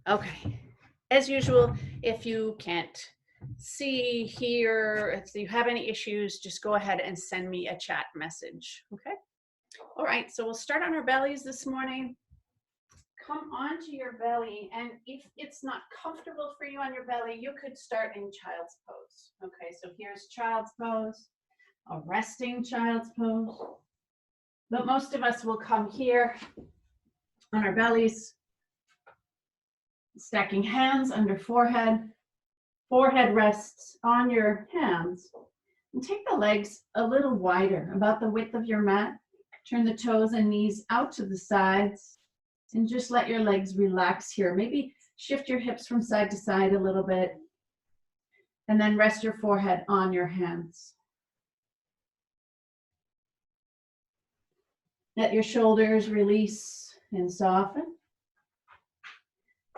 Okay. As usual, if you can't see, hear, if you have any issues, just go ahead and send me a chat message. Okay. All right. So we'll start on our bellies this morning. Come onto your belly, and if it's not comfortable for you on your belly, you could start in child's pose. Okay. So here's child's pose, a resting child's pose. But most of us will come here on our bellies, stacking hands under forehead. Forehead rests on your hands. And take the legs a little wider, about the width of your mat. Turn the toes and knees out to the sides. And just let your legs relax here. Maybe shift your hips from side to side a little bit. And then rest your forehead on your hands. Let your shoulders release and soften.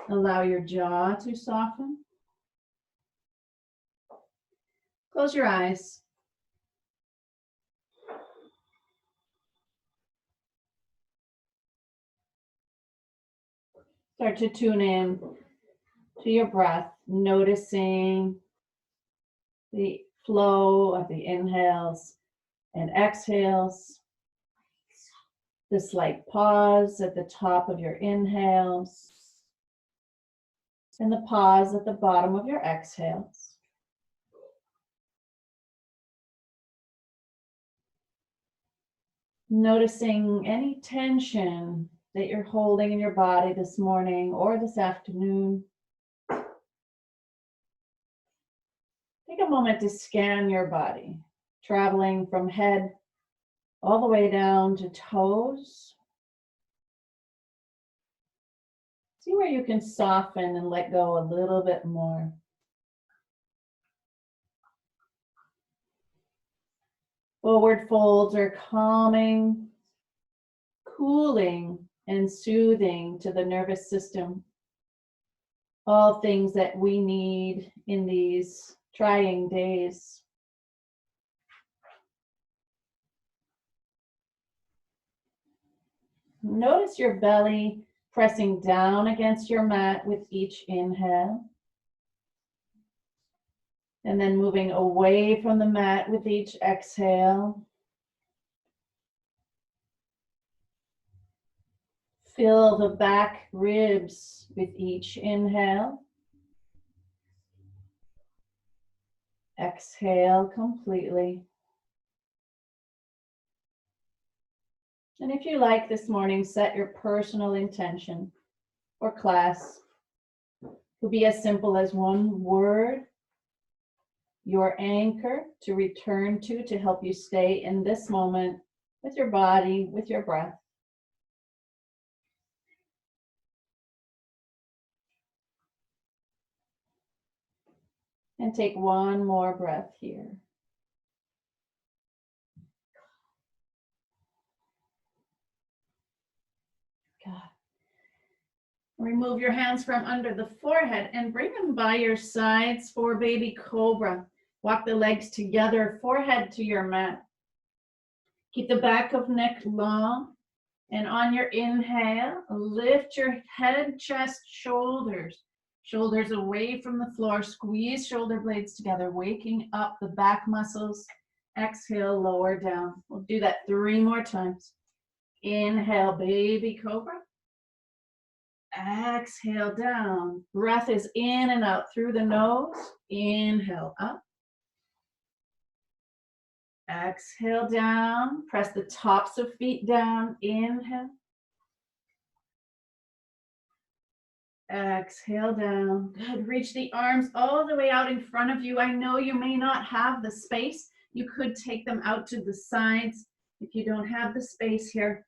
Allow your jaw to soften. Close your eyes. Start to tune in to your breath, noticing the flow of the inhales and exhales. The slight pause at the top of your inhales and the pause at the bottom of your exhales. Noticing any tension that you're holding in your body this morning or this afternoon. Take a moment to scan your body, traveling from head all the way down to toes. See where you can soften and let go a little bit more. Forward folds are calming, cooling, and soothing to the nervous system. All things that we need in these trying days. Notice your belly pressing down against your mat with each inhale. And then moving away from the mat with each exhale. Fill the back ribs with each inhale. Exhale completely. And if you like this morning, set your personal intention for class. It could be as simple as one word, your anchor to return to help you stay in this moment with your body, with your breath. And take one more breath here. God. Remove your hands from under the forehead and bring them by your sides for baby cobra. Walk the legs together, forehead to your mat. Keep the back of neck long. And on your inhale, lift your head, chest, shoulders. Shoulders away from the floor. Squeeze shoulder blades together, waking up the back muscles. Exhale, lower down. We'll do that 3 more times. Inhale, baby cobra. Exhale, down. Breath is in and out through the nose. Inhale, up. Exhale, down. Press the tops of feet down. Inhale. Exhale, down. Good. Reach the arms all the way out in front of you. I know you may not have the space. You could take them out to the sides if you don't have the space here.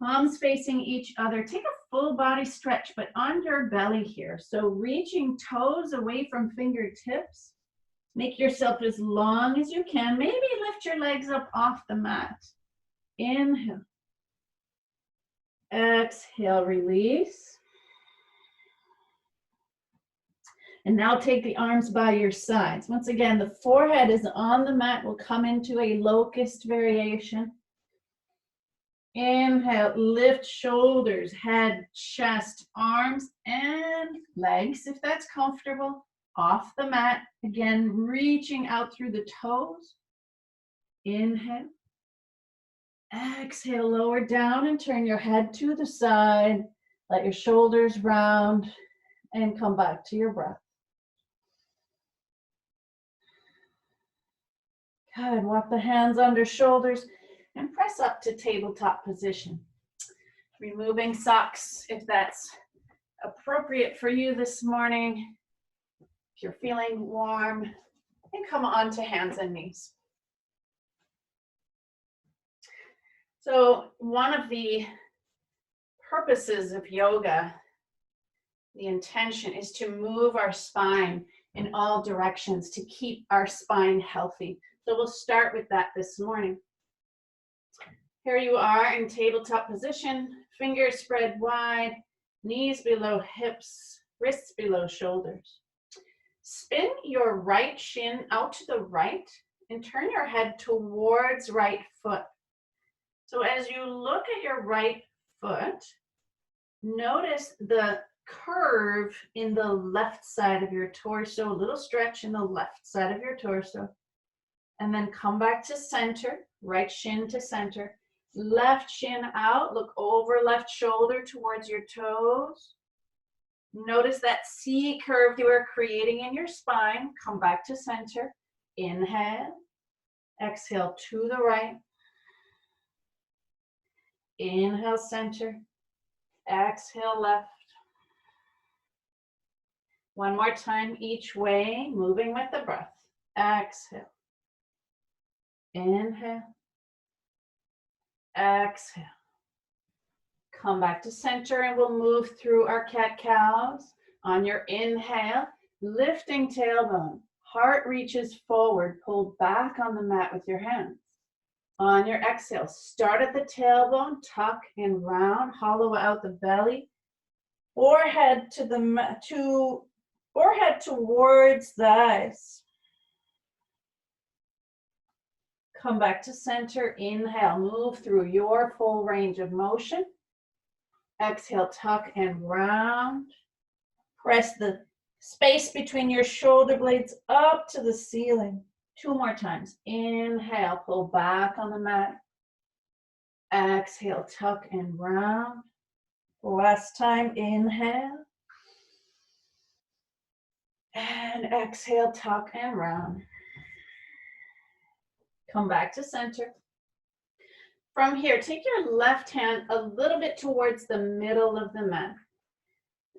Palms facing each other. Take a full body stretch, but on your belly here. So reaching toes away from fingertips. Make yourself as long as you can. Maybe lift your legs up off the mat. Inhale. Exhale, release. And now take the arms by your sides. Once again, the forehead is on the mat. We'll come into a locust variation. Inhale, lift shoulders, head, chest, arms, and legs, if that's comfortable, off the mat. Again, reaching out through the toes. Inhale. Exhale, lower down and turn your head to the side. Let your shoulders round and come back to your breath. Good. Walk the hands under shoulders and press up to tabletop position. Removing socks if that's appropriate for you this morning. If you're feeling warm, and come on to hands and knees. So one of the purposes of yoga, the intention is to move our spine in all directions to keep our spine healthy. So we'll start with that this morning. Here you are in tabletop position, fingers spread wide, knees below hips, wrists below shoulders. Spin your right shin out to the right and turn your head towards right foot. So as you look at your right foot, notice the curve in the left side of your torso, a little stretch in the left side of your torso. And then come back to center, right shin to center. Left shin out, look over left shoulder towards your toes. Notice that C curve you are creating in your spine. Come back to center. Inhale. Exhale to the right. Inhale, center. Exhale, left. One more time each way, moving with the breath. Exhale. Inhale. Exhale. Come back to center and we'll move through our cat-cows. On your inhale, lifting tailbone. Heart reaches forward, pull back on the mat with your hands. On your exhale, start at the tailbone, tuck and round, hollow out the belly. Forehead forehead towards thighs. Come back to center, inhale, move through your full range of motion. Exhale, tuck and round. Press the space between your shoulder blades up to the ceiling. 2 more times. Inhale, pull back on the mat. Exhale, tuck and round. Last time, inhale. And exhale, tuck and round. Come back to center. From here, take your left hand a little bit towards the middle of the mat.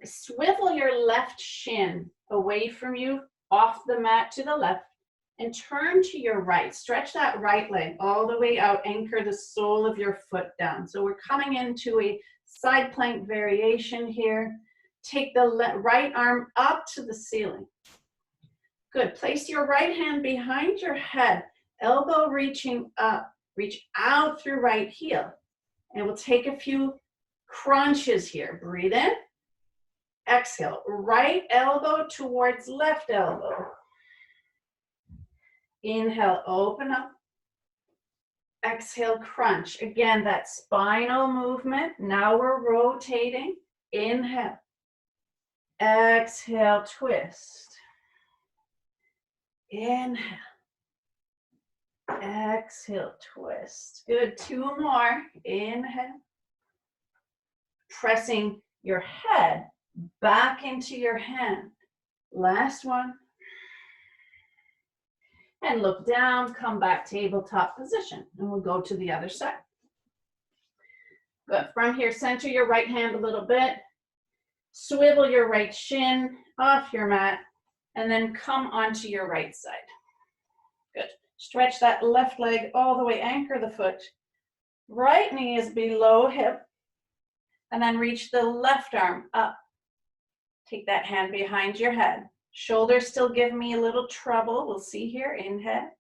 Swivel your left shin away from you, off the mat to the left, and turn to your right. Stretch that right leg all the way out. Anchor the sole of your foot down. So we're coming into a side plank variation here. Take the right arm up to the ceiling. Good. Place your right hand behind your head, elbow reaching up. Reach out through right heel. And we'll take a few crunches here. Breathe in. Exhale. Right elbow towards left elbow. Inhale, open up. Exhale, crunch. Again, that spinal movement. Now we're rotating. Inhale. Exhale, twist. Inhale. Exhale, twist. Good. 2 more. Inhale. Pressing your head back into your hand. Last one. And look down, come back tabletop position. And we'll go to the other side. Good. From here, center your right hand a little bit. Swivel your right shin off your mat. And then come onto your right side. Good. Stretch that left leg all the way, anchor the foot. Right knee is below hip. And then reach the left arm up. Take that hand behind your head. Shoulders still give me a little trouble. We'll see here. Inhale.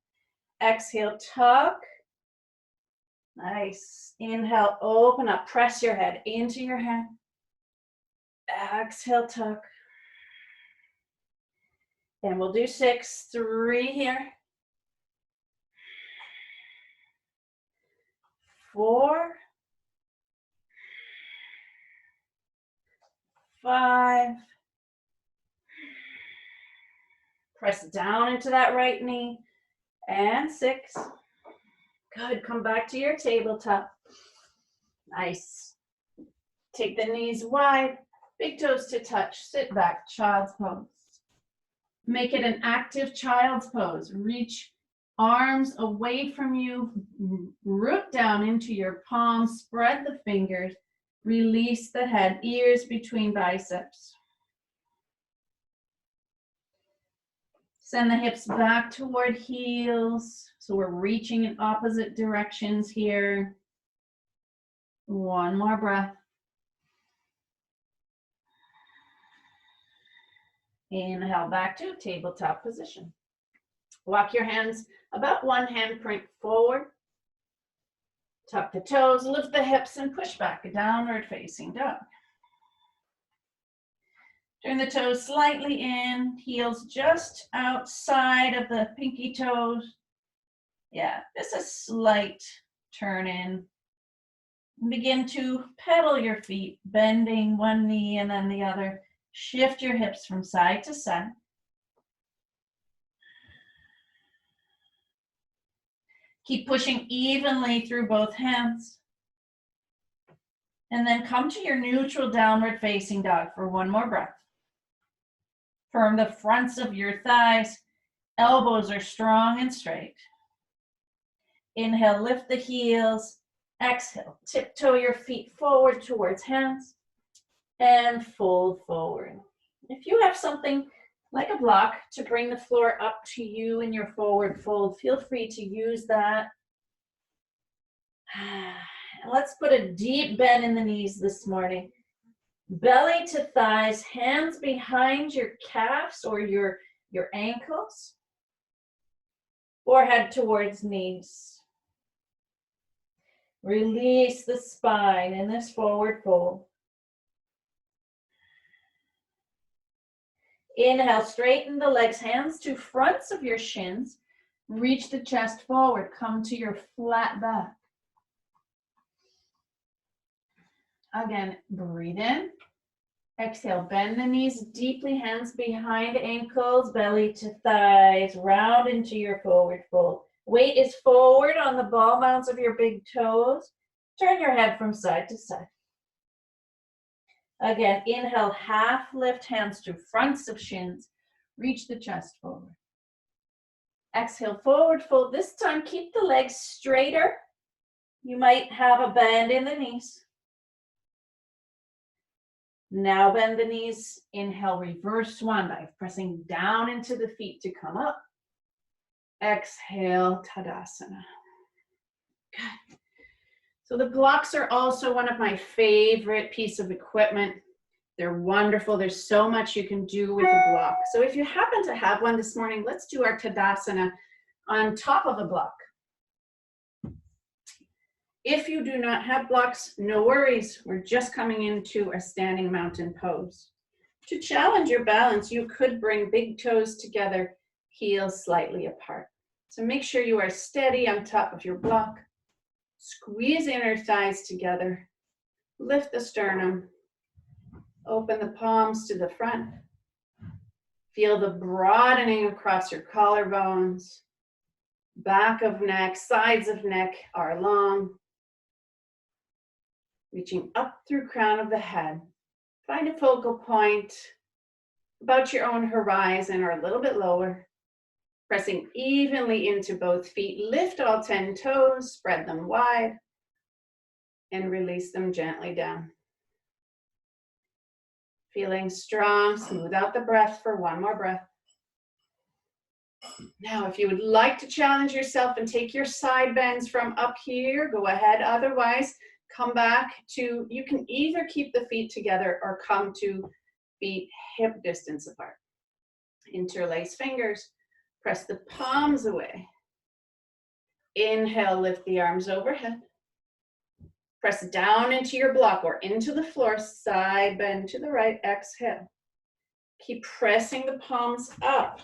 Exhale, tuck. Nice. Inhale, open up. Press your head into your hand. Exhale, tuck. And we'll do 6. 3 here. 4. 5. Press down into that right knee. And 6. Good. Come back to your tabletop. Nice. Take the knees wide, big toes to touch. Sit back, child's pose. Make it an active child's pose. Reach arms away from you, root down into your palms, spread the fingers, release the head, ears between biceps. Send the hips back toward heels. So we're reaching in opposite directions here. One more breath. Inhale back to tabletop position. Walk your hands about one handprint forward. Tuck the toes, lift the hips, and push back, a downward facing dog. Turn the toes slightly in, heels just outside of the pinky toes. Yeah, just a slight turn in. Begin to pedal your feet, bending one knee and then the other. Shift your hips from side to side. Keep pushing evenly through both hands. And then come to your neutral downward facing dog for one more breath. Firm the fronts of your thighs. Elbows are strong and straight. Inhale, lift the heels. Exhale, tiptoe your feet forward towards hands. And fold forward. If you have something like a block to bring the floor up to you in your forward fold, feel free to use that. Let's put a deep bend in the knees this morning. Belly to thighs, hands behind your calves or your ankles. Forehead towards knees. Release the spine in this forward fold. Inhale, straighten the legs, hands to fronts of your shins. Reach the chest forward, come to your flat back. Again, breathe in. Exhale, bend the knees deeply, hands behind ankles, belly to thighs, round into your forward fold. Weight is forward on the ball mounds of your big toes. Turn your head from side to side. Again, inhale, half lift, hands to fronts of shins. Reach the chest forward. Exhale, forward fold. This time, keep the legs straighter. You might have a bend in the knees. Now bend the knees. Inhale, reverse swan dive, pressing down into the feet to come up. Exhale, Tadasana. Good. So the blocks are also one of my favorite pieces of equipment. They're wonderful. There's so much you can do with a block. So if you happen to have one this morning, let's do our Tadasana on top of a block. If you do not have blocks, no worries. We're just coming into a standing mountain pose. To challenge your balance, you could bring big toes together, heels slightly apart. So make sure you are steady on top of your block. Squeeze inner thighs together. Lift the sternum. Open the palms to the front. Feel the broadening across your collarbones. Back of neck, sides of neck are long. Reaching up through crown of the head. Find a focal point about your own horizon or a little bit lower. Pressing evenly into both feet. Lift all 10 toes, spread them wide, and release them gently down. Feeling strong, smooth out the breath for one more breath. Now, if you would like to challenge yourself and take your side bends from up here, go ahead. Otherwise, come back to, you can either keep the feet together or come to feet hip distance apart. Interlace fingers. Press the palms away. Inhale, lift the arms overhead. Press down into your block or into the floor, side bend to the right, exhale. Keep pressing the palms up.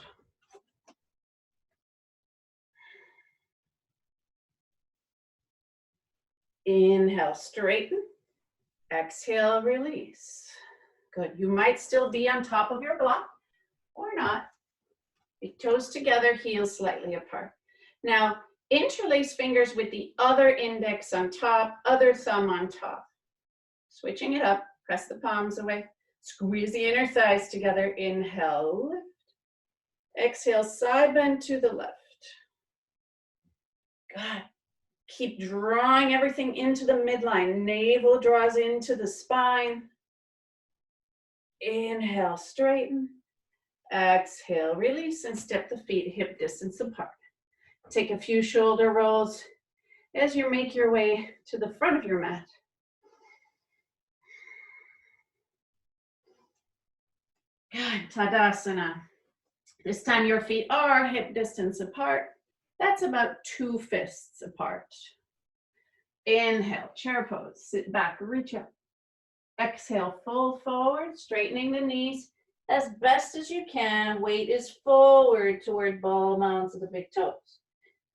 Inhale, straighten. Exhale, release. Good. You might still be on top of your block or not. Big toes together, heels slightly apart. Now, interlace fingers with the other index on top, other thumb on top. Switching it up, press the palms away. Squeeze the inner thighs together. Inhale, lift. Exhale, side bend to the left. Good. Keep drawing everything into the midline. Navel draws into the spine. Inhale, straighten. Exhale, release, and step the feet hip distance apart. Take a few shoulder rolls as you make your way to the front of your mat. Good. Tadasana. This time your feet are hip distance apart. That's about 2 fists apart. Inhale, chair pose. Sit back, reach up. Exhale, fold forward, straightening the knees as best as you can. Weight is forward toward ball mounds of the big toes.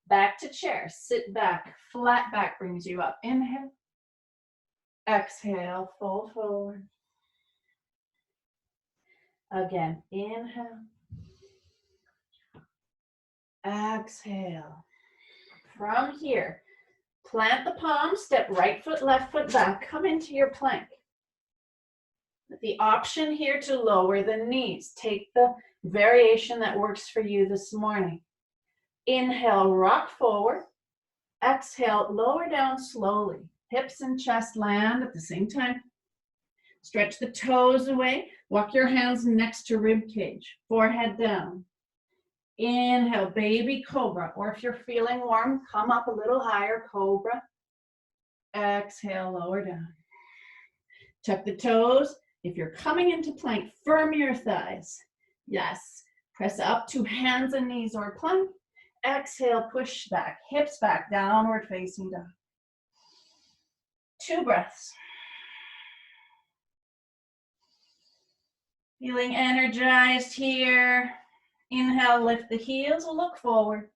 Back to chair, sit back, flat back brings you up. Inhale. Exhale, fold forward. Again, inhale. Exhale. From here, plant the palms, step right foot, left foot back, come into your plank. The option here to lower the knees. Take the variation that works for you this morning. Inhale, rock forward. Exhale, lower down slowly. Hips and chest land at the same time. Stretch the toes away. Walk your hands next to rib cage. Forehead down. Inhale, baby cobra. Or if you're feeling warm, come up a little higher, cobra. Exhale, lower down. Tuck the toes. If you're coming into plank, firm your thighs. Yes. Press up to hands and knees or plank. Exhale, push back, hips back, downward facing dog. 2 breaths. Feeling energized here. Inhale, lift the heels, look forward.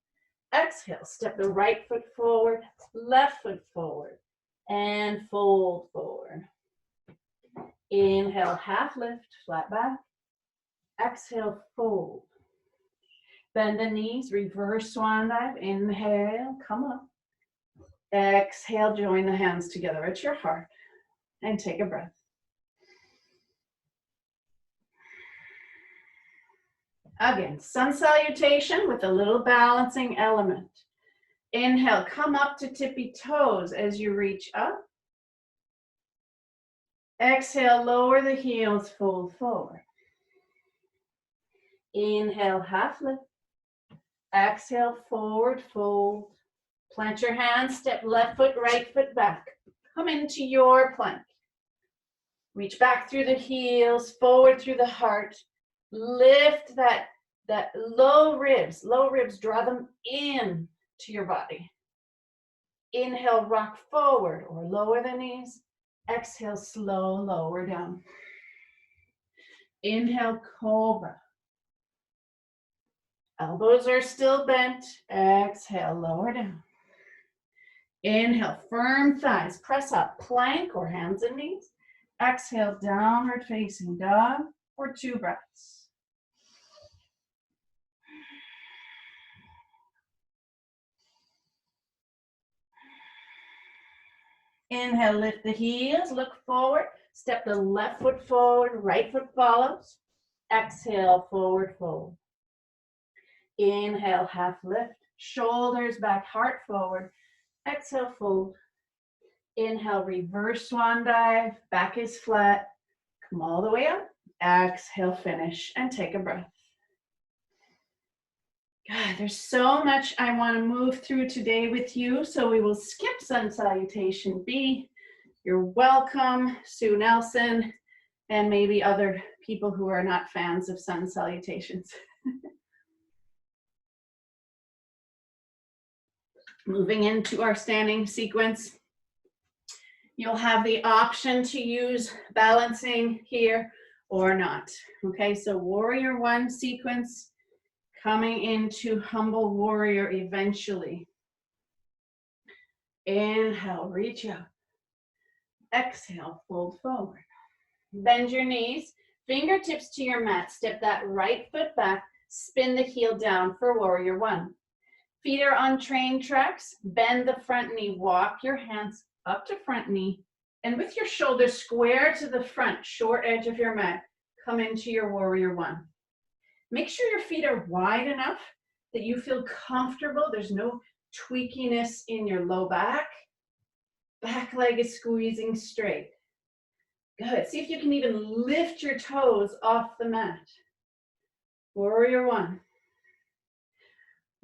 Exhale, step the right foot forward, left foot forward, and fold forward. Inhale, half lift, flat back. Exhale, fold. Bend the knees, reverse swan dive. Inhale, come up. Exhale, join the hands together at your heart and take a breath. Again, sun salutation with a little balancing element. Inhale, come up to tippy toes as you reach up. Exhale, lower the heels, fold forward. Inhale, half lift. Exhale, forward fold. Plant your hands, step left foot, right foot back. Come into your plank. Reach back through the heels, forward through the heart. Lift that low ribs, draw them in to your body. Inhale, rock forward or lower the knees. Exhale, slow, lower down. Inhale, cobra. Elbows are still bent. Exhale, lower down. Inhale, firm thighs. Press up, plank or hands and knees. Exhale, downward facing dog for 2 breaths. Inhale, lift the heels, look forward. Step the left foot forward, right foot follows. Exhale, forward fold. Inhale, half lift. Shoulders back, heart forward. Exhale, fold. Inhale, reverse swan dive. Back is flat. Come all the way up. Exhale, finish, and take a breath. God, there's so much I want to move through today with you, so we will skip sun salutation B. You're welcome, Sue Nelson, and maybe other people who are not fans of sun salutations. Moving into our standing sequence, you'll have the option to use balancing here or not. Okay, so warrior 1 sequence, coming into humble warrior eventually. Inhale, reach up. Exhale, fold forward. Bend your knees, fingertips to your mat. Step that right foot back, spin the heel down for warrior one. Feet are on train tracks. Bend the front knee. Walk your hands up to front knee. And with your shoulders square to the front, short edge of your mat, come into your warrior one. Make sure your feet are wide enough that you feel comfortable. There's no tweakiness in your low back. Back leg is squeezing straight. Good. See if you can even lift your toes off the mat. Warrior one.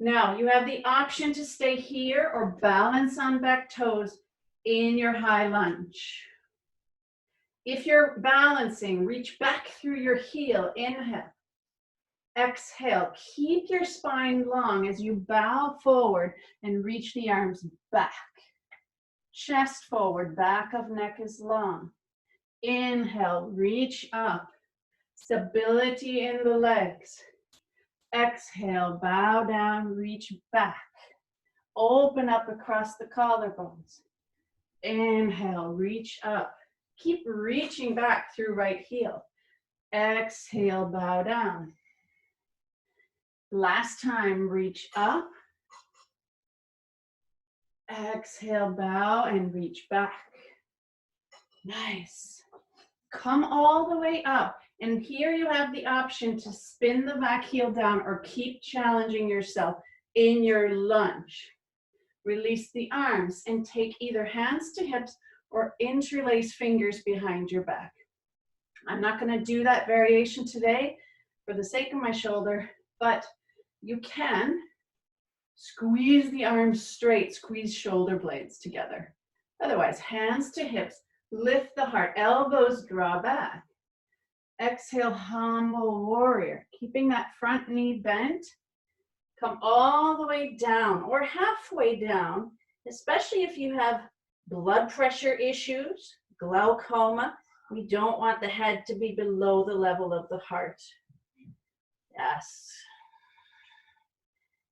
Now, you have the option to stay here or balance on back toes in your high lunge. If you're balancing, reach back through your heel. Inhale. Exhale. Keep your spine long as you bow forward and reach the arms back. Chest forward, back of neck is long. Inhale, reach up. Stability in the legs. Exhale, bow down, reach back. Open up across the collarbones. Inhale, reach up. Keep reaching back through right heel. Exhale, bow down. Last time, reach up. Exhale, bow and reach back. Nice. Come all the way up. And here you have the option to spin the back heel down or keep challenging yourself in your lunge. Release the arms and take either hands to hips or interlace fingers behind your back. I'm not going to do that variation today for the sake of my shoulder, but you can squeeze the arms straight, squeeze shoulder blades together. Otherwise, hands to hips, lift the heart, elbows draw back. Exhale, humble warrior. Keeping that front knee bent. Come all the way down or halfway down, especially if you have blood pressure issues, glaucoma. We don't want the head to be below the level of the heart. Yes.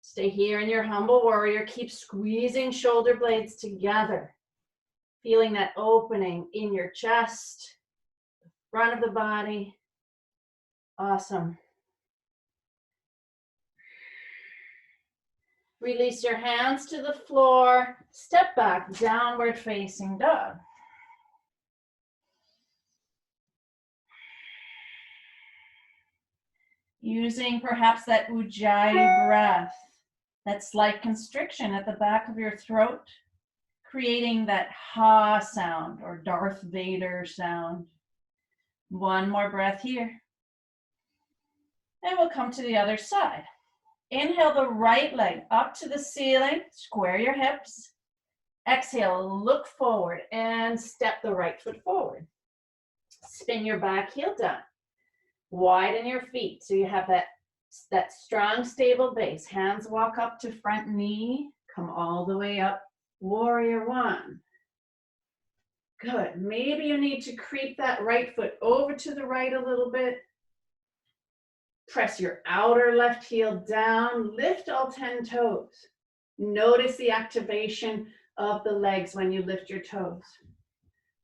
Stay here in your humble warrior. Keep squeezing shoulder blades together. Feeling that opening in your chest, front of the body. Awesome. Release your hands to the floor. Step back, downward facing dog. Using perhaps that Ujjayi breath, that slight constriction at the back of your throat, creating that ha sound or Darth Vader sound. One more breath here. And we'll come to the other side. Inhale the right leg up to the ceiling, square your hips. Exhale, look forward and step the right foot forward. Spin your back heel down. Widen your feet so you have that strong, stable base. Hands walk up to front knee. Come all the way up. Warrior one. Good. Maybe you need to creep that right foot over to the right a little bit. Press your outer left heel down. Lift all 10 toes. Notice the activation of the legs when you lift your toes.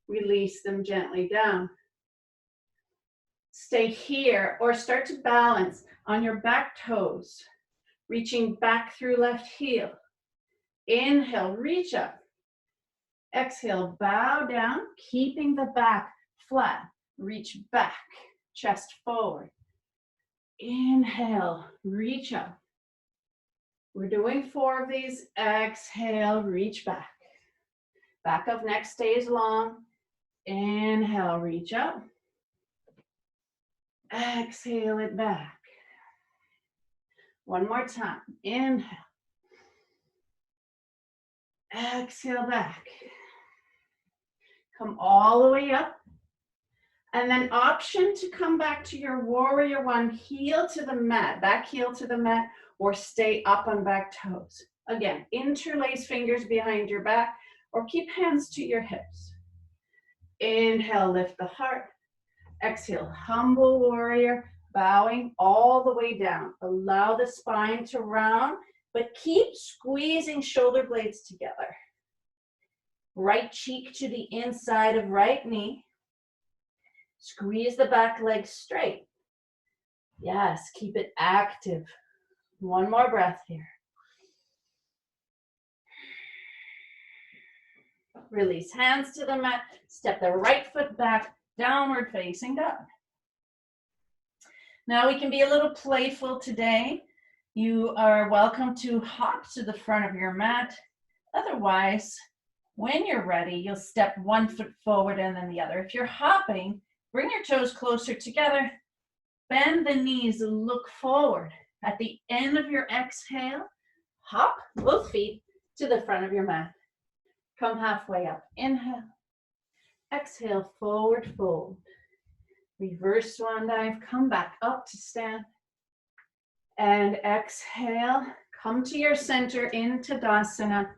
Release them gently down. Stay here or start to balance on your back toes. Reaching back through left heel. Inhale, reach up. Exhale, bow down, keeping the back flat. Reach back, chest forward. Inhale, reach up. We're doing 4 of these. Exhale, reach back. Back of neck stays long. Inhale, reach up. Exhale it back. One more time. Inhale. Exhale back. Come all the way up. And then option to come back to your warrior one, heel to the mat, back heel to the mat, or stay up on back toes. Again, interlace fingers behind your back or keep hands to your hips. Inhale, lift the heart. Exhale, humble warrior, bowing all the way down. Allow the spine to round, but keep squeezing shoulder blades together. Right cheek to the inside of right knee. Squeeze the back leg straight. Yes, keep it active. One more breath here. Release hands to the mat. Step the right foot back, downward facing dog. Now we can be a little playful today. You are welcome to hop to the front of your mat. Otherwise, when you're ready, you'll step one foot forward and then the other. If you're hopping, bring your toes closer together. Bend the knees, look forward. At the end of your exhale, hop both feet to the front of your mat. Come halfway up. Inhale. Exhale, forward fold. Reverse swan dive, come back up to stand. And exhale, come to your center in Tadasana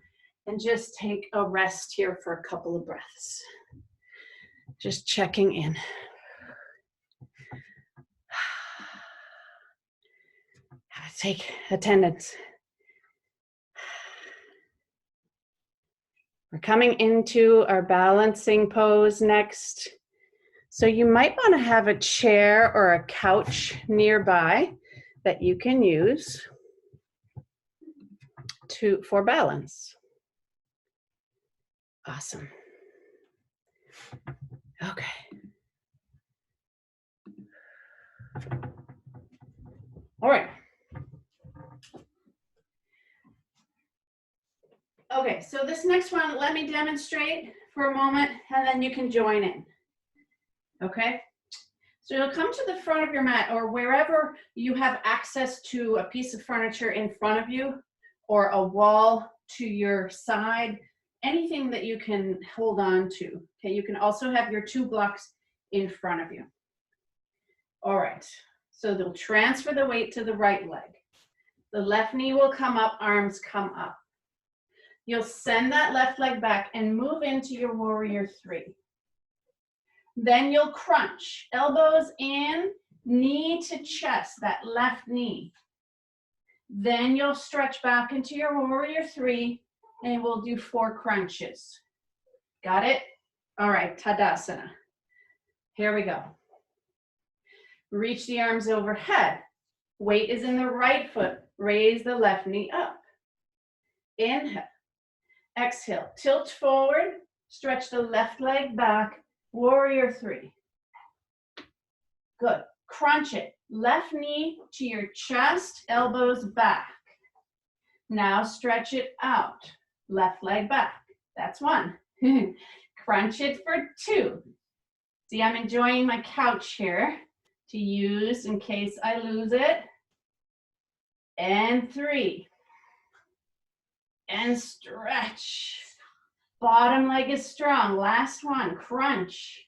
and just take a rest here for a couple of breaths. Just checking in. Take attendance. We're coming into our balancing pose next. So you might want to have a chair or a couch nearby that you can use for balance. Awesome. Okay. All right. Okay, so this next one, let me demonstrate for a moment, and then you can join in. Okay? So you'll come to the front of your mat or wherever you have access to a piece of furniture in front of you or a wall to your side, anything that you can hold on to. Okay, you can also have your 2 blocks in front of you. All right, so they'll transfer the weight to the right leg. The left knee will come up, arms come up. You'll send that left leg back and move into your warrior 3. Then you'll crunch, elbows in, knee to chest, that left knee. Then you'll stretch back into your warrior 3 and we'll do 4 crunches. Got it? All right, Tadasana. Here we go. Reach the arms overhead. Weight is in the right foot. Raise the left knee up. Inhale. Exhale. Tilt forward. Stretch the left leg back. Warrior 3. Good. Crunch it. Left knee to your chest, elbows back. Now stretch it out. Left leg back. That's 1. Crunch it for 2. See, I'm enjoying my couch here to use in case I lose it. And 3. And stretch. Bottom leg is strong. Last one. Crunch.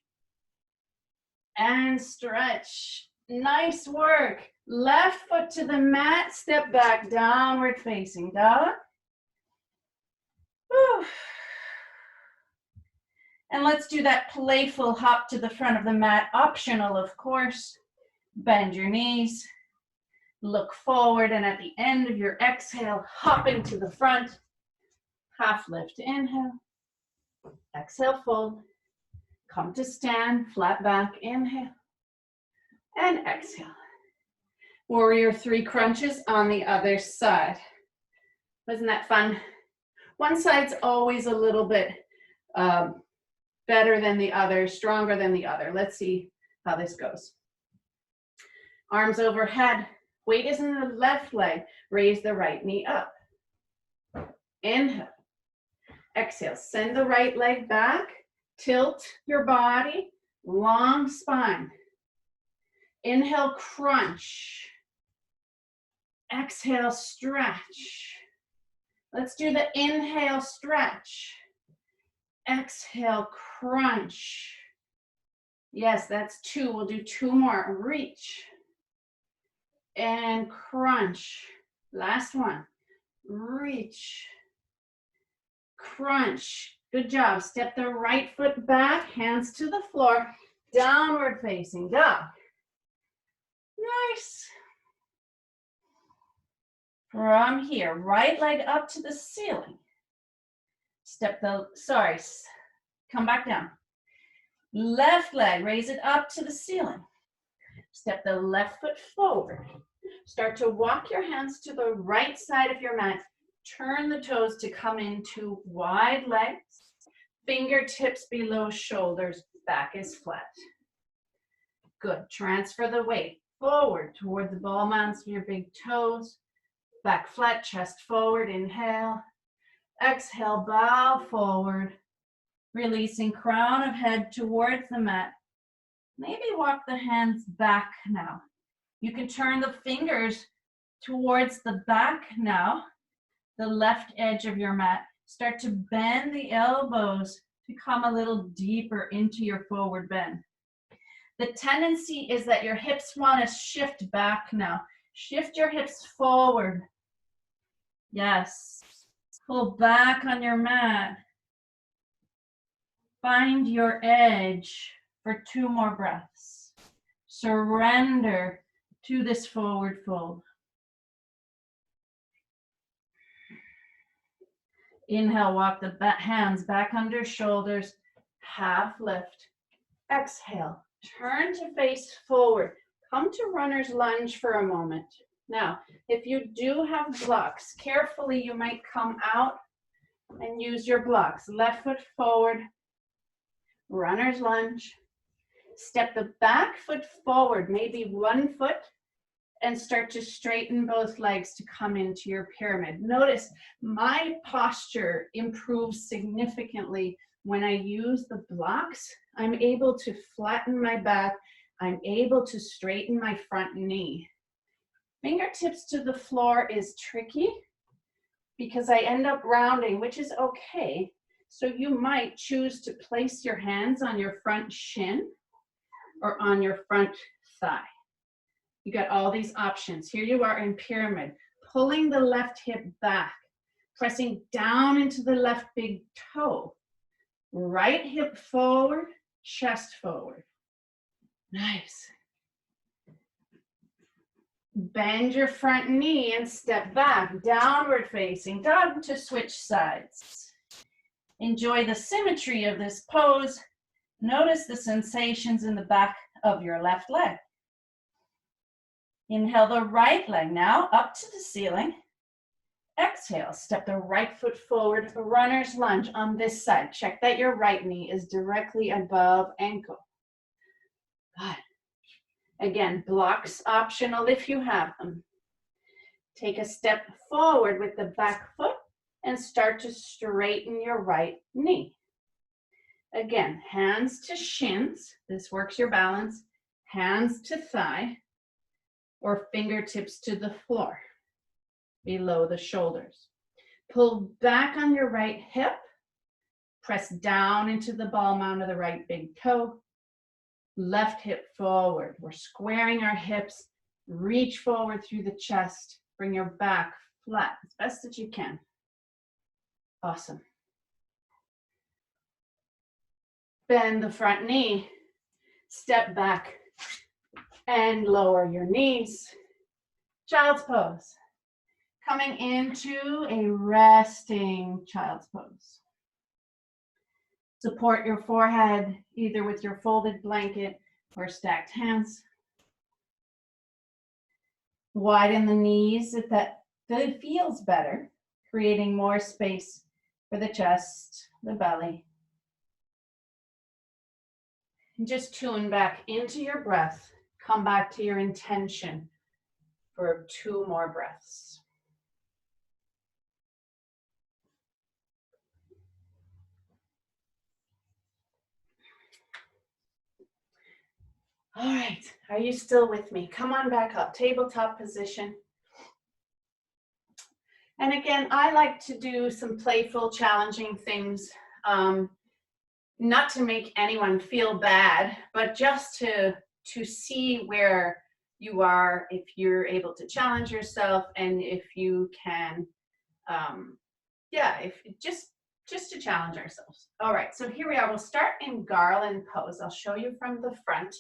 And stretch. Nice work. Left foot to the mat. Step back. Downward facing dog. Whew. And let's do that playful hop to the front of the mat. Optional, of course. Bend your knees. Look forward. And at the end of your exhale, hopping to the front. Half lift. Inhale. Exhale, fold. Come to stand, flat back, inhale. And exhale. Warrior 3 crunches on the other side. Wasn't that fun? One side's always a little bit better than the other, stronger than the other. Let's see how this goes. Arms overhead. Weight is in the left leg. Raise the right knee up. Inhale. Exhale. Send the right leg back. Tilt your body. Long spine. Inhale, crunch. Exhale, stretch. Let's do the inhale, stretch. Exhale, crunch. Yes, that's 2. We'll do 2 more. Reach. And crunch. Last one. Reach. Crunch. Good job. Step the right foot back, hands to the floor, downward facing dog. Nice. From here, right leg up to the ceiling. Come back down. Left leg, raise it up to the ceiling. Step the left foot forward. Start to walk your hands to the right side of your mat. Turn the toes to come into wide legs. Fingertips below shoulders. Back is flat. Good. Transfer the weight forward toward the ball mounds of your big toes. Back flat, chest forward. Inhale. Exhale, bow forward. Releasing crown of head towards the mat. Maybe walk the hands back now. You can turn the fingers towards the back now, the left edge of your mat. Start to bend the elbows to come a little deeper into your forward bend. The tendency is that your hips want to shift back now. Shift your hips forward. Yes. Pull back on your mat. Find your edge for 2 more breaths. Surrender to this forward fold. Inhale, walk the hands back under shoulders, half lift. Exhale, turn to face forward. Come to runner's lunge for a moment. Now, if you do have blocks, carefully you might come out and use your blocks. Left foot forward, runner's lunge. Step the back foot forward, maybe 1 foot, and start to straighten both legs to come into your pyramid. Notice my posture improves significantly when I use the blocks. I'm able to flatten my back. I'm able to straighten my front knee. Fingertips to the floor is tricky because I end up rounding, which is okay. So you might choose to place your hands on your front shin or on your front thigh. You got all these options. Here you are in pyramid, pulling the left hip back, pressing down into the left big toe. Right hip forward, chest forward. Nice. Bend your front knee and step back, downward facing dog to switch sides. Enjoy the symmetry of this pose. Notice the sensations in the back of your left leg. Inhale the right leg now up to the ceiling. Exhale, step the right foot forward, runner's lunge on this side. Check that your right knee is directly above ankle. Good. Again, blocks optional if you have them. Take a step forward with the back foot and start to straighten your right knee. Again, hands to shins. This works your balance. Hands to thigh or fingertips to the floor below the shoulders. Pull back on your right hip. Press down into the ball mound of the right big toe. Left hip forward. We're squaring our hips. Reach forward through the chest. Bring your back flat as best as you can. Awesome. Bend the front knee. Step back and lower your knees. Child's pose. Coming into a resting child's pose. Support your forehead either with your folded blanket or stacked hands. Widen the knees if that feels better, creating more space for the chest, the belly. And just tune back into your breath. Come back to your intention for 2 more breaths. All right, are you still with me? Come on back up, tabletop position. And again, I like to do some playful, challenging things, not to make anyone feel bad, but just to see where you are, if you're able to challenge yourself, and if you can, just to challenge ourselves. All right, so here we are. We'll start in garland pose. I'll show you from the front.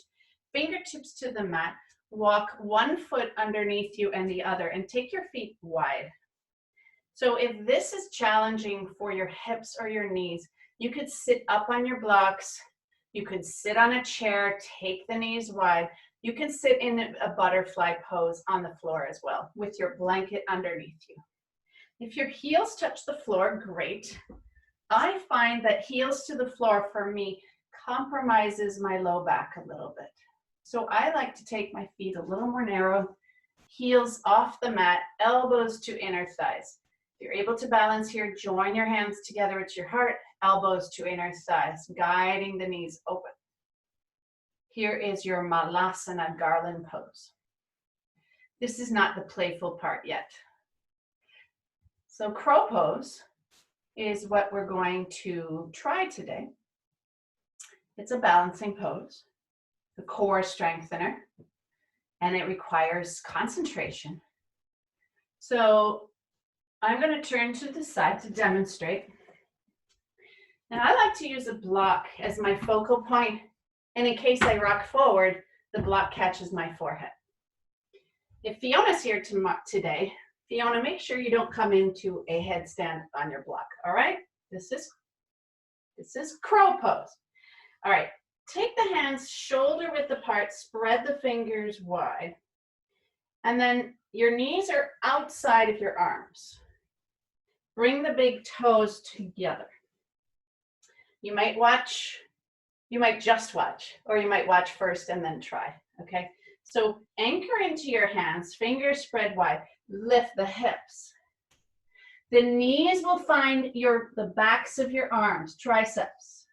Fingertips to the mat. Walk 1 foot underneath you and the other, and take your feet wide. So if this is challenging for your hips or your knees, you could sit up on your blocks. You can sit on a chair, take the knees wide. You can sit in a butterfly pose on the floor as well with your blanket underneath you. If your heels touch the floor, great. I find that heels to the floor for me compromises my low back a little bit. So I like to take my feet a little more narrow, heels off the mat, elbows to inner thighs. If you're able to balance here, join your hands together at your heart, elbows to inner thighs, guiding the knees open. Here is your Malasana garland pose. This is not the playful part yet. So crow pose is what we're going to try today. It's a balancing pose, the core strengthener, and it requires concentration. So I'm going to turn to the side to demonstrate. And I like to use a block as my focal point, and in case I rock forward, the block catches my forehead. If Fiona's here today, Fiona, make sure you don't come into a headstand on your block, all right? This is crow pose. All right, take the hands shoulder width apart, spread the fingers wide, and then your knees are outside of your arms. Bring the big toes together. You might just watch, or you might watch first and then try, okay? So anchor into your hands, fingers spread wide, lift the hips. The knees will find the backs of your arms, triceps.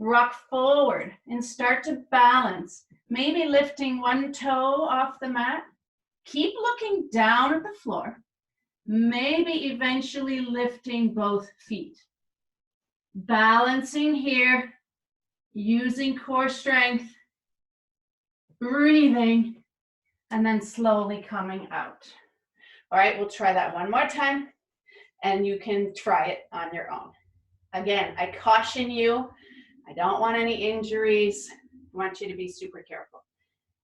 Rock forward and start to balance, maybe lifting one toe off the mat. Keep looking down at the floor, maybe eventually lifting both feet. Balancing here, using core strength, breathing, and then slowly coming out. All right, we'll try that one more time, and you can try it on your own. Again, I caution you, I don't want any injuries. I want you to be super careful.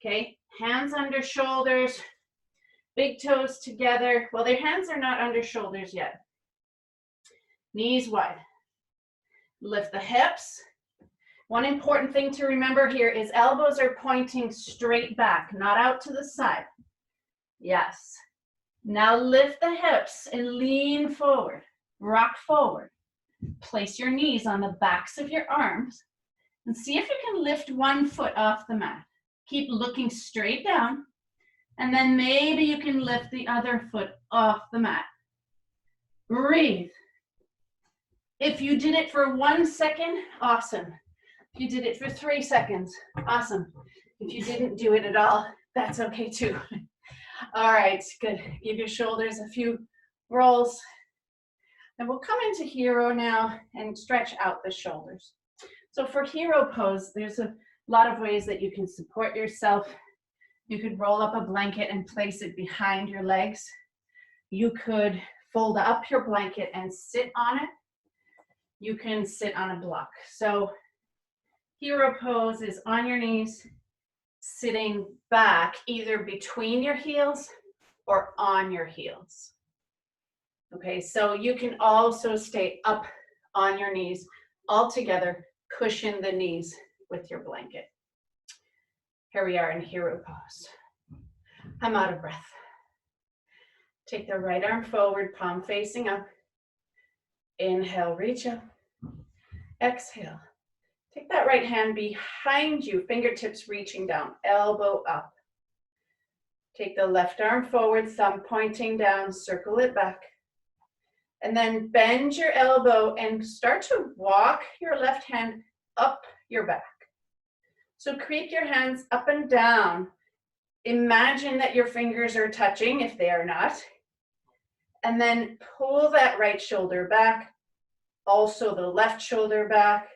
Okay, hands under shoulders, big toes together. Well, their hands are not under shoulders yet. Knees wide. Lift the hips. One important thing to remember here is elbows are pointing straight back, not out to the side. Yes. Now lift the hips and lean forward. Rock forward. Place your knees on the backs of your arms and see if you can lift one foot off the mat. Keep looking straight down, and then maybe you can lift the other foot off the mat. Breathe. If you did it for 1 second, awesome. If you did it for 3 seconds, awesome. If you didn't do it at all, that's okay too. All right, good. Give your shoulders a few rolls. And we'll come into hero now and stretch out the shoulders. So for hero pose, there's a lot of ways that you can support yourself. You could roll up a blanket and place it behind your legs. You could fold up your blanket and sit on it. You can sit on a block. So hero pose is on your knees, sitting back either between your heels or on your heels. Okay, so you can also stay up on your knees all together, cushion the knees with your blanket. Here we are in hero pose. I'm out of breath. Take the right arm forward, palm facing up. Inhale, reach up. Exhale. Take that right hand behind you, fingertips reaching down, elbow up. Take the left arm forward, thumb pointing down, circle it back. And then bend your elbow and start to walk your left hand up your back. So creep your hands up and down. Imagine that your fingers are touching if they are not. And then pull that right shoulder back. Also the left shoulder back.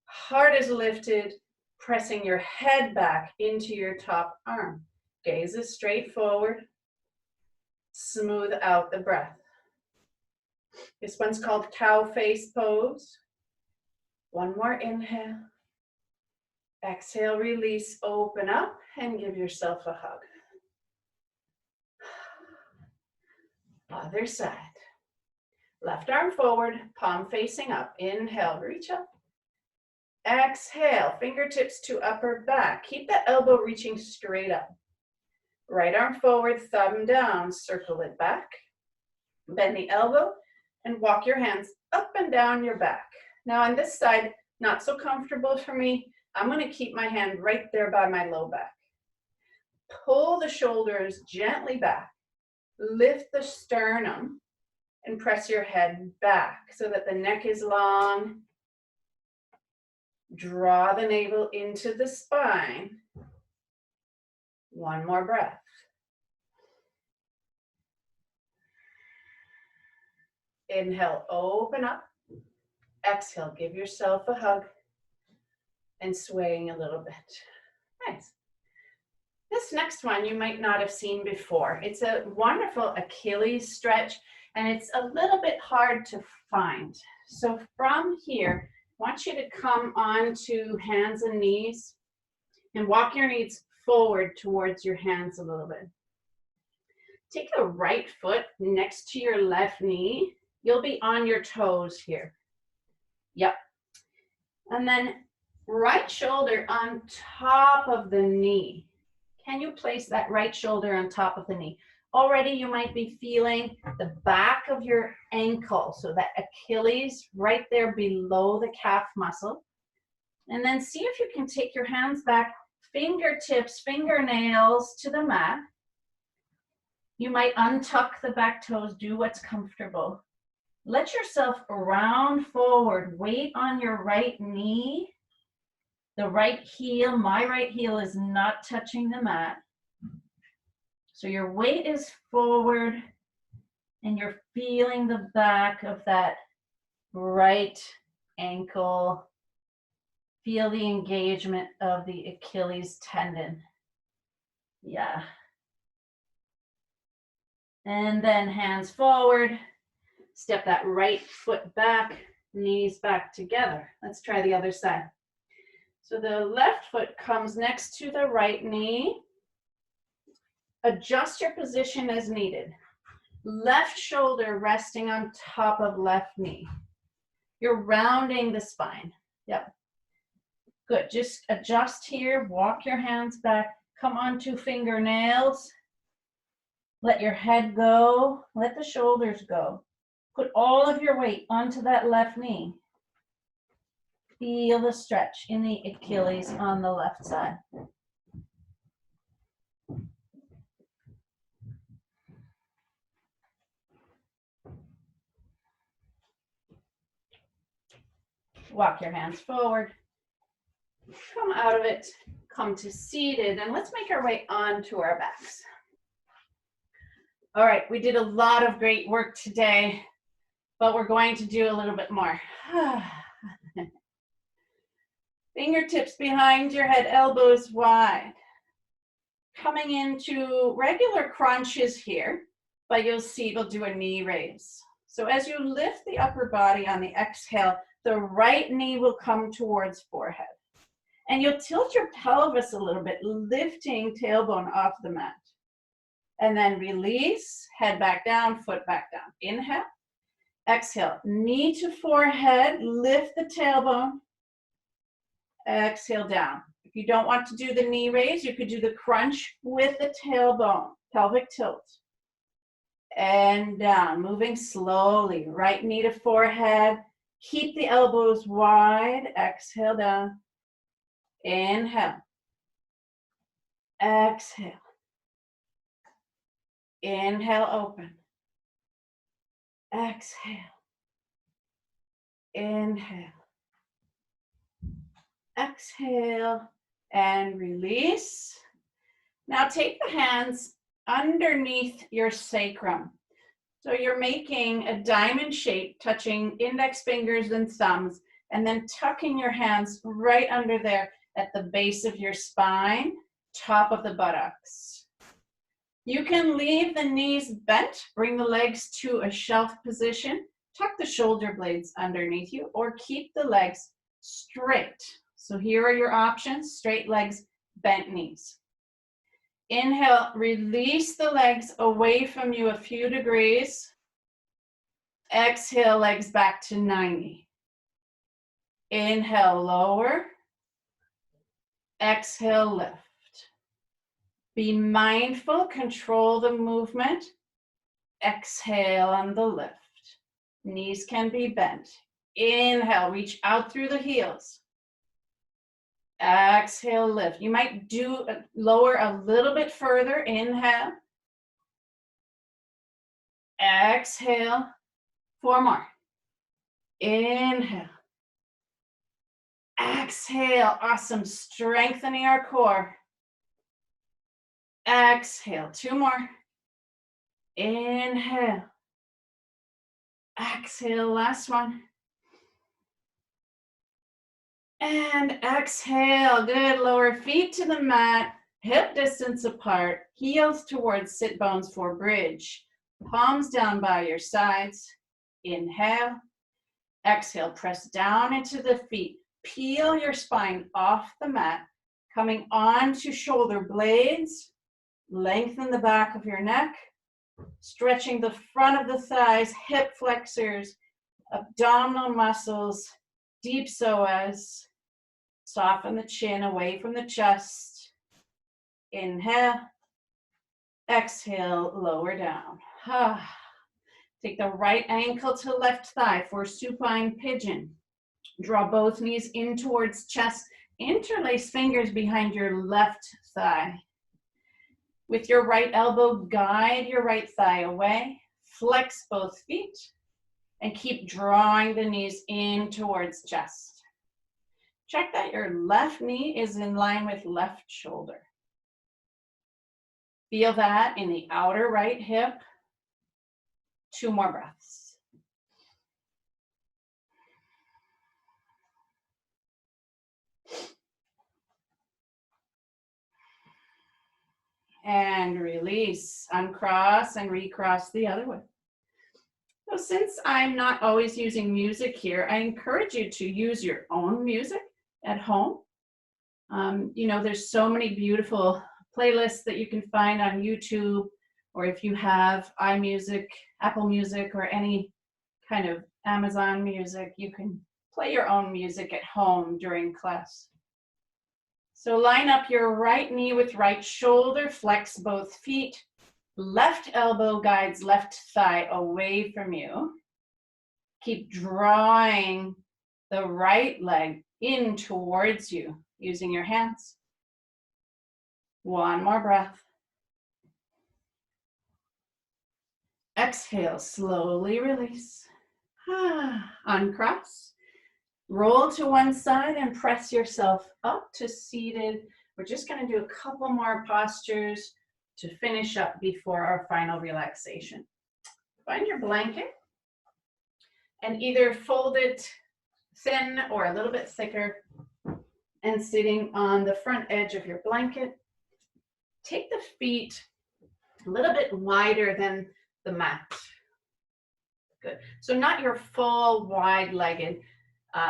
Heart is lifted, pressing your head back into your top arm. Gaze is straight forward. Smooth out the breath. This one's called cow face pose. One more inhale. Exhale, release, open up, and give yourself a hug. Other side. Left arm forward, palm facing up. Inhale, reach up. Exhale, fingertips to upper back. Keep that elbow reaching straight up. Right arm forward, thumb down, circle it back. Bend the elbow and walk your hands up and down your back. Now on this side, not so comfortable for me. I'm going to keep my hand right there by my low back. Pull the shoulders gently back. Lift the sternum and press your head back so that the neck is long. Draw the navel into the spine. One more breath. Inhale, open up. Exhale, give yourself a hug and swaying a little bit. Nice. This next one you might not have seen before. It's a wonderful Achilles stretch, and it's a little bit hard to find. So from here, I want you to come onto hands and knees and walk your knees forward towards your hands a little bit. Take the right foot next to your left knee. You'll be on your toes here. Yep. And then right shoulder on top of the knee. Can you place that right shoulder on top of the knee? Already you might be feeling the back of your ankle, so that Achilles right there below the calf muscle. And then see if you can take your hands back, fingertips, fingernails to the mat. You might untuck the back toes, do what's comfortable. Let yourself round forward, weight on your right knee. The right heel, my right heel is not touching the mat. So your weight is forward and you're feeling the back of that right ankle. Feel the engagement of the Achilles tendon. Yeah. And then hands forward. Step that right foot back, knees back together. Let's try the other side. So the left foot comes next to the right knee. Adjust your position as needed. Left shoulder resting on top of left knee. You're rounding the spine. Yep. Good. Just adjust here. Walk your hands back. Come onto fingernails. Let your head go. Let the shoulders go. Put all of your weight onto that left knee. Feel the stretch in the Achilles on the left side. Walk your hands forward. Come out of it. Come to seated. And let's make our way onto our backs. All right, we did a lot of great work today, but we're going to do a little bit more. Fingertips behind your head, elbows wide. Coming into regular crunches here, but you'll see we'll do a knee raise. So as you lift the upper body on the exhale, the right knee will come towards forehead. And you'll tilt your pelvis a little bit, lifting tailbone off the mat. And then release, head back down, foot back down. Inhale, exhale, knee to forehead, lift the tailbone. Exhale down. If you don't want to do the knee raise, you could do the crunch with the tailbone, pelvic tilt. And down, moving slowly. Right knee to forehead. Keep the elbows wide. Exhale down. Inhale. Exhale. Inhale, open. Exhale. Inhale. Exhale and release. Now take the hands underneath your sacrum. So you're making a diamond shape, touching index fingers and thumbs, and then tucking your hands right under there at the base of your spine, top of the buttocks. You can leave the knees bent, bring the legs to a shelf position, tuck the shoulder blades underneath you, or keep the legs straight. So here are your options: straight legs, bent knees. Inhale, release the legs away from you a few degrees. Exhale, legs back to 90. Inhale, lower. Exhale, lift. Be mindful, control the movement. Exhale on the lift. Knees can be bent. Inhale, reach out through the heels. Exhale, lift. You might do lower a little bit further. Inhale. Exhale. 4 more. Inhale. Exhale. Awesome. Strengthening our core. Exhale. 2 more. Inhale. Exhale. Last one. And exhale. Good. Lower feet to the mat. Hip distance apart. Heels towards sit bones for bridge. Palms down by your sides. Inhale. Exhale. Press down into the feet. Peel your spine off the mat. Coming onto shoulder blades. Lengthen the back of your neck. Stretching the front of the thighs, hip flexors, abdominal muscles, deep psoas. Soften the chin away from the chest. Inhale. Exhale, lower down. Take the right ankle to left thigh for supine pigeon. Draw both knees in towards chest. Interlace fingers behind your left thigh. With your right elbow, guide your right thigh away. Flex both feet and keep drawing the knees in towards chest. Check that your left knee is in line with left shoulder. Feel that in the outer right hip. 2 more breaths. And release. Uncross and recross the other way. So since I'm not always using music here, I encourage you to use your own music at home. You know, there's so many beautiful playlists that you can find on YouTube, or if you have iMusic, Apple Music, or any kind of Amazon Music, you can play your own music at home during class. So line up your right knee with right shoulder, flex both feet. Left elbow guides left thigh away from you. Keep drawing the right leg in towards you using your hands. 1 more breath. Exhale, slowly release. Uncross. Roll to one side and press yourself up to seated. We're just going to do a couple more postures to finish up before our final relaxation. Find your blanket and either fold it thin or a little bit thicker and sitting on the front edge of your blanket. Take the feet a little bit wider than the mat. Good. So not your full wide-legged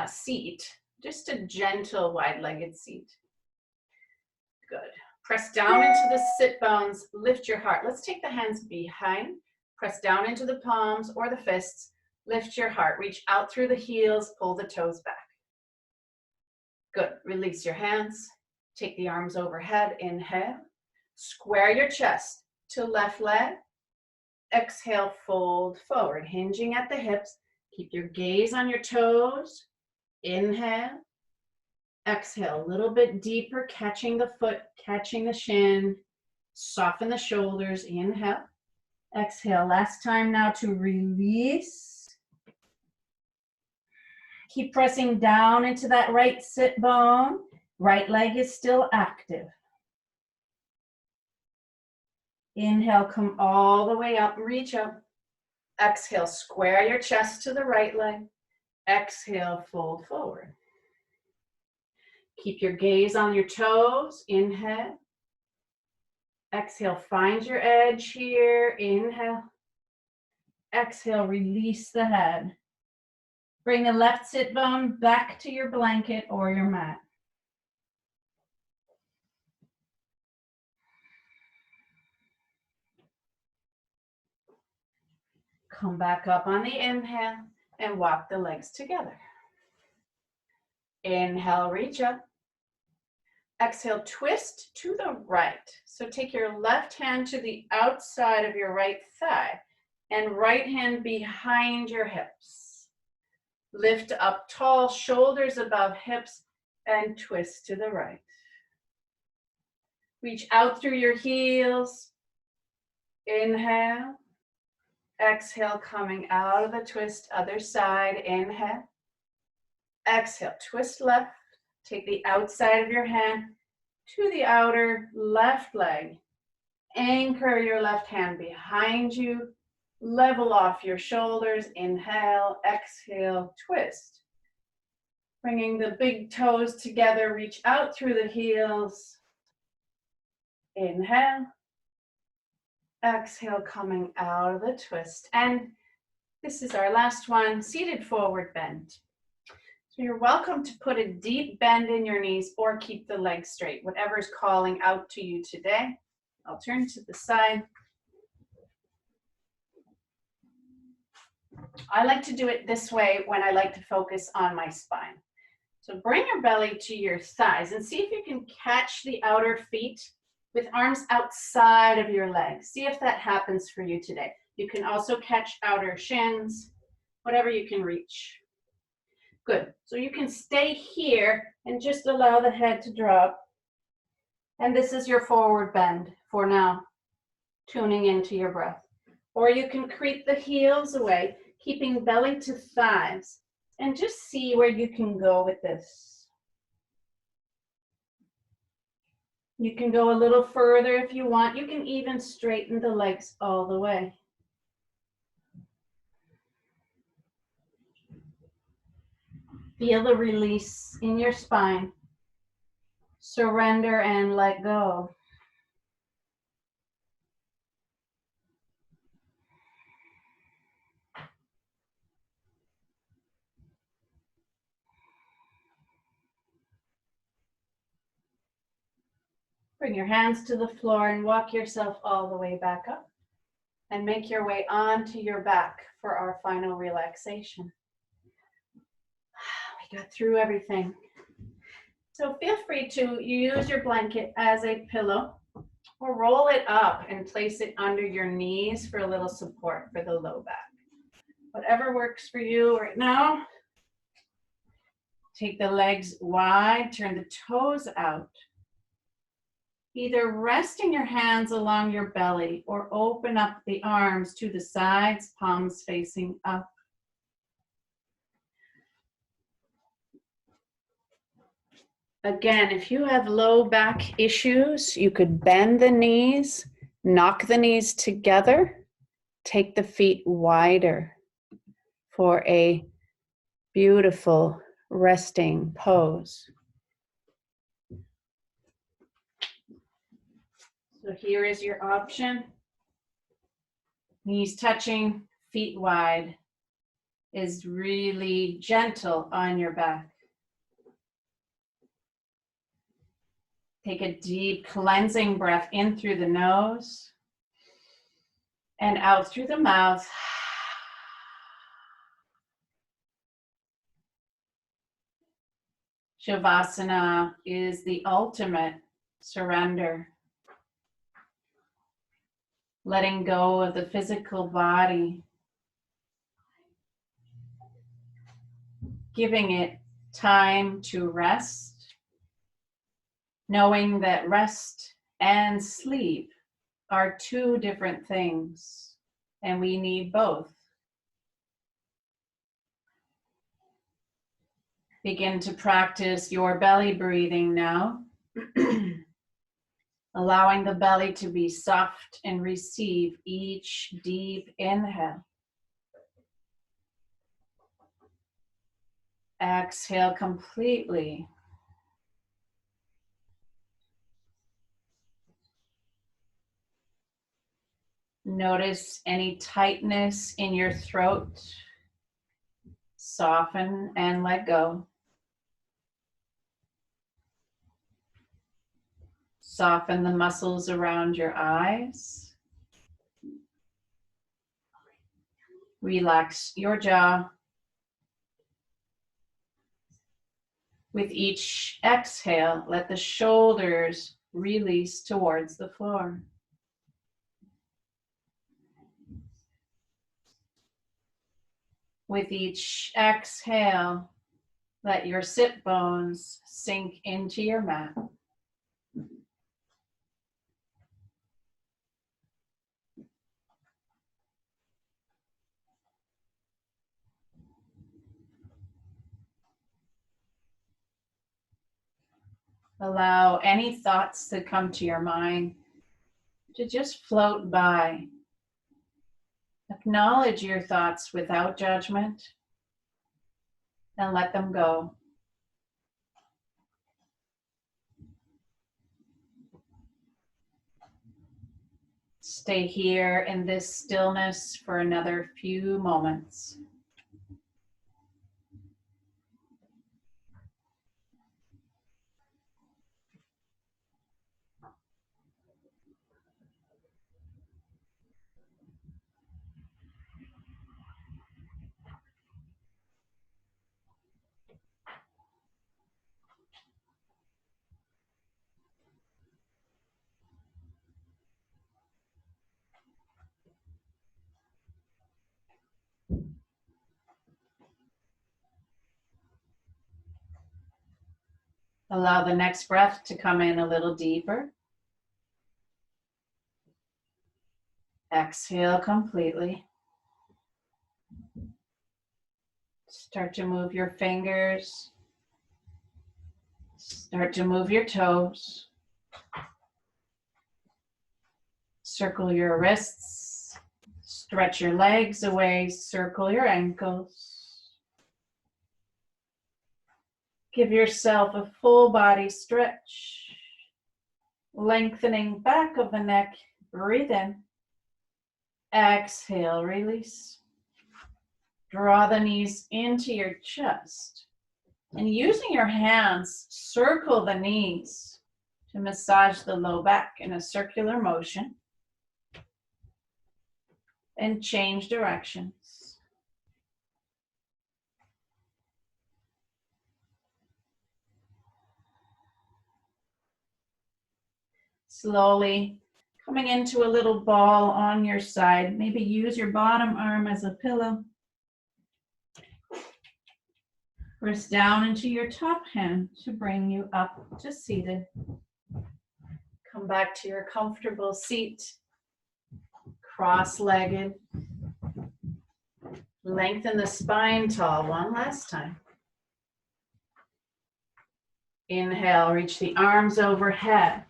seat, just a gentle wide-legged seat. Good. Press down into the sit bones, lift your heart. Let's take the hands behind, press down into the palms or the fists, lift your heart, reach out through the heels, pull the toes back. Good. Release your hands, take the arms overhead, inhale, square your chest to left leg, exhale, fold forward, hinging at the hips, keep your gaze on your toes, inhale, exhale, a little bit deeper, catching the foot, catching the shin, soften the shoulders, inhale, exhale. Last time now to release. Keep pressing down into that right sit bone. Right leg is still active. Inhale, come all the way up, reach up. Exhale, square your chest to the right leg. Exhale, fold forward. Keep your gaze on your toes. Inhale. Exhale, find your edge here. Inhale. Exhale, release the head. Bring the left sit bone back to your blanket or your mat. Come back up on the inhale and walk the legs together. Inhale, reach up. Exhale, twist to the right. So take your left hand to the outside of your right thigh and right hand behind your hips. Lift up tall, shoulders above hips, and twist to the right. Reach out through your heels. Inhale. Exhale, coming out of the twist, other side. Inhale. Exhale, twist left. Take the outside of your hand to the outer left leg. Anchor your left hand behind you. Level off your shoulders. Inhale, exhale, twist. Bringing the big toes together, reach out through the heels. Inhale. Exhale, coming out of the twist. And this is our last one, seated forward bend. So you're welcome to put a deep bend in your knees or keep the legs straight, whatever's calling out to you today. I'll turn to the side. I like to do it this way when I like to focus on my spine. So bring your belly to your thighs and see if you can catch the outer feet with arms outside of your legs. See if that happens for you today. You can also catch outer shins, whatever you can reach. Good. So you can stay here and just allow the head to drop. And this is your forward bend for now, tuning into your breath. Or you can creep the heels away, keeping belly to thighs, and just see where you can go with this. You can go a little further if you want. You can even straighten the legs all the way. Feel the release in your spine. Surrender and let go. Bring your hands to the floor and walk yourself all the way back up. And make your way onto your back for our final relaxation. We got through everything. So feel free to use your blanket as a pillow or roll it up and place it under your knees for a little support for the low back. Whatever works for you right now. Take the legs wide, turn the toes out. Either resting your hands along your belly or open up the arms to the sides, palms facing up. Again, if you have low back issues, you could bend the knees, knock the knees together, take the feet wider for a beautiful resting pose. So here is your option. Knees touching, feet wide is really gentle on your back. Take a deep cleansing breath in through the nose and out through the mouth. Shavasana is the ultimate surrender. Letting go of the physical body. Giving it time to rest. Knowing that rest and sleep are two different things, and we need both. Begin to practice your belly breathing now, allowing the belly to be soft and receive each deep inhale. Exhale completely. Notice any tightness in your throat. Soften and let go. Soften the muscles around your eyes. Relax your jaw. With each exhale, let the shoulders release towards the floor. With each exhale, let your sit bones sink into your mat. Allow any thoughts that come to your mind to just float by. Acknowledge your thoughts without judgment and let them go. Stay here in this stillness for another few moments. Allow the next breath to come in a little deeper. Exhale completely. Start to move your fingers. Start to move your toes. Circle your wrists. Stretch your legs away. Circle your ankles. Give yourself a full body stretch. Lengthening back of the neck. Breathe in. Exhale, release. Draw the knees into your chest. And using your hands, circle the knees to massage the low back in a circular motion. And change directions. Slowly coming into a little ball on your side. Maybe use your bottom arm as a pillow. Press down into your top hand to bring you up to seated. Come back to your comfortable seat. Cross-legged. Lengthen the spine tall one last time. Inhale, reach the arms overhead.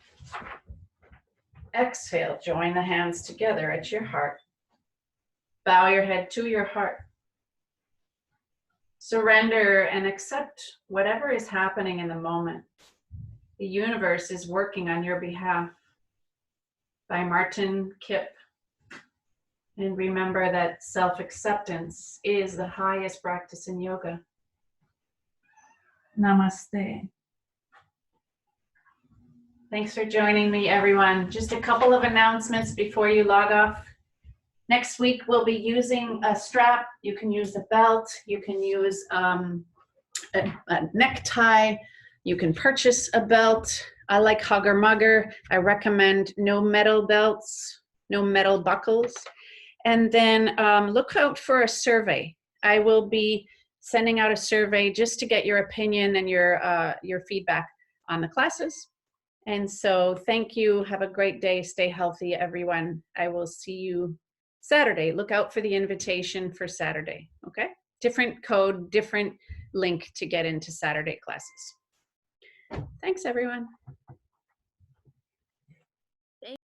Exhale, join the hands together at your heart. Bow your head to your heart. Surrender and accept whatever is happening in the moment. The universe is working on your behalf. By Martin Kipp. And remember that self-acceptance is the highest practice in yoga. Namaste. Thanks for joining me, everyone. Just a couple of announcements before you log off. Next week, we'll be using a strap. You can use a belt. You can use a necktie. You can purchase a belt. I like Hugger Mugger. I recommend no metal belts, no metal buckles. And then look out for a survey. I will be sending out a survey just to get your opinion and your feedback on the classes. And so thank you. Have a great day. Stay healthy, everyone. I will see you Saturday. Look out for the invitation for Saturday, okay? Different code, different link to get into Saturday classes. Thanks, everyone.